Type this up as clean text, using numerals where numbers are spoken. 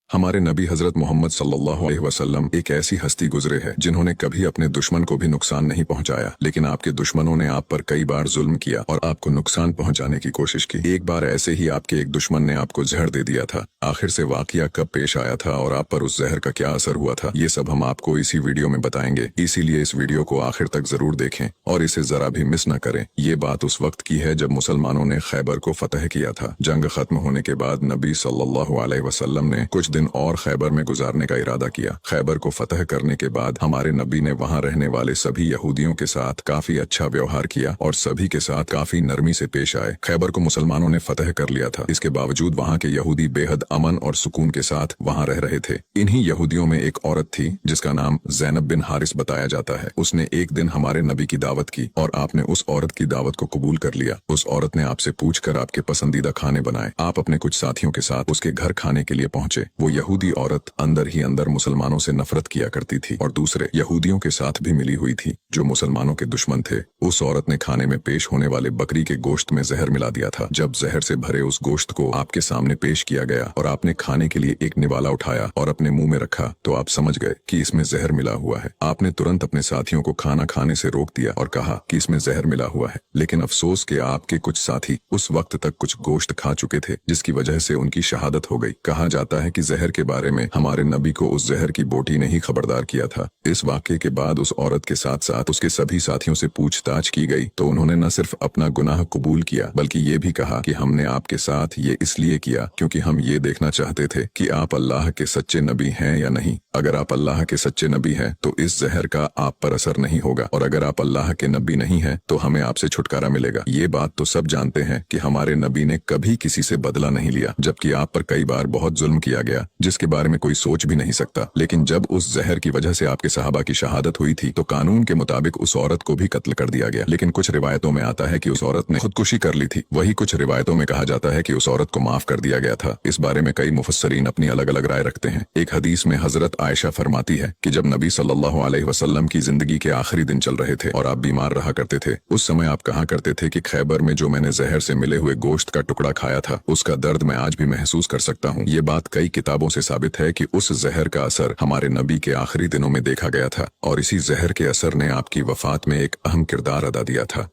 हमारे नबी हजरत मोहम्मद सल्लल्लाहु अलैहि वसल्लम एक ऐसी हस्ती गुजरे है जिन्होंने कभी अपने दुश्मन को भी नुकसान नहीं पहुंचाया, लेकिन आपके दुश्मनों ने आप पर कई बार जुल्म किया और आपको नुकसान पहुंचाने की कोशिश की। एक बार ऐसे ही आपके एक दुश्मन ने आपको जहर दे दिया था। आखिर से वाकया कब पेश आया था और आप पर उस जहर का क्या असर हुआ था, ये सब हम आपको इसी वीडियो में बताएंगे। इसीलिए इस वीडियो को आखिर तक जरूर देखें और इसे जरा भी मिस न करें। ये बात उस वक्त की है जब मुसलमानों ने खैबर को फतह किया था। जंग खत्म होने के बाद नबी सल्लल्लाहु अलैहि वसल्लम ने कुछ दिन और खैबर में गुजारने का इरादा किया। खैबर को फतह करने के बाद हमारे नबी ने वहां रहने वाले सभी यहूदियों के साथ काफी अच्छा व्यवहार किया और सभी के साथ काफी नरमी से पेश आए। खैबर को मुसलमानों ने फतह कर लिया था, इसके बावजूद वहां के यहूदी बेहद अमन और सुकून के साथ वहां रह रहे थे। इन्हीं यहूदियों में एक औरत थी जिसका नाम ज़ैनब बिन हारिस बताया जाता है। उसने एक दिन हमारे नबी की दावत की और आपने उस औरत की दावत को कबूल कर लिया। उस औरत ने आपसे पूछकर आपके पसंदीदा खाने बनाए। आप अपने कुछ साथियों के साथ उसके घर खाने के लिए पहुंचे। वो यहूदी औरत अंदर ही अंदर मुसलमानों से नफरत किया करती थी और दूसरे यहूदियों के साथ भी मिली हुई थी जो मुसलमानों के दुश्मन थे। उस औरत ने खाने में पेश होने वाले बकरी के गोश्त में जहर मिला दिया था। जब जहर से भरे उस गोश्त को आपके सामने पेश किया गया और आपने खाने के लिए एक निवाला उठाया और अपने मुंह में रखा तो आप समझ गए कि इसमें जहर मिला हुआ है। आपने तुरंत अपने साथियों को खाना खाने से रोक दिया और कहा कि इसमें जहर मिला हुआ है, लेकिन अफसोस के आपके कुछ साथी उस वक्त तक कुछ गोश्त खा चुके थे जिसकी वजह से उनकी शहादत हो गई। कहा जाता है कि जहर के बारे में हमारे नबी को उस जहर की बोटी ने ही खबरदार किया था। इस वाक़े के बाद उस औरत के साथ साथ उसके सभी साथियों से पूछताछ की गई तो उन्होंने न सिर्फ अपना गुनाह कबूल किया बल्कि ये भी कहा कि हमने आपके साथ ये इसलिए किया क्योंकि हम ये देखना चाहते थे कि आप अल्लाह के सच्चे नबी हैं या नहीं। अगर आप अल्लाह के सच्चे नबी हैं तो इस जहर का आप पर असर नहीं होगा और अगर आप अल्लाह के नबी नहीं हैं तो हमें आपसे छुटकारा मिलेगा। ये बात तो सब जानते हैं कि हमारे नबी ने कभी किसी से बदला नहीं लिया, जबकि आप पर कई बार बहुत जुल्म किया गया जिसके बारे में कोई सोच भी नहीं सकता। लेकिन जब उस जहर की वजह से आपके सहाबा की शहादत हुई थी तो कानून के मुताबिक उस औरत को भी कत्ल कर दिया गया। लेकिन कुछ रिवायतों में आता है कि उस औरत ने खुदकुशी कर ली थी। वही कुछ रिवायतों में कहा जाता है कि उस औरत को माफ कर दिया गया था। इस बारे में कई मुफस्सरीन अपनी अलग अलग राय रखते हैं। एक हदीस में हजरत आयशा फरमाती है कि जब नबी सल्लल्लाहु अलैहि वसल्लम की जिंदगी के आखिरी दिन चल रहे थे और आप बीमार रहा करते थे, उस समय आप कहा करते थे कि खैबर में जो मैंने जहर से मिले हुए गोश्त का टुकड़ा खाया था उसका दर्द मैं आज भी महसूस कर सकता हूँ। ये बात कई किताबों से साबित है कि उस जहर का असर हमारे नबी के आखिरी दिनों में देखा गया था और इसी जहर के असर ने आपकी वफात में एक अहम किरदार अदा दिया था।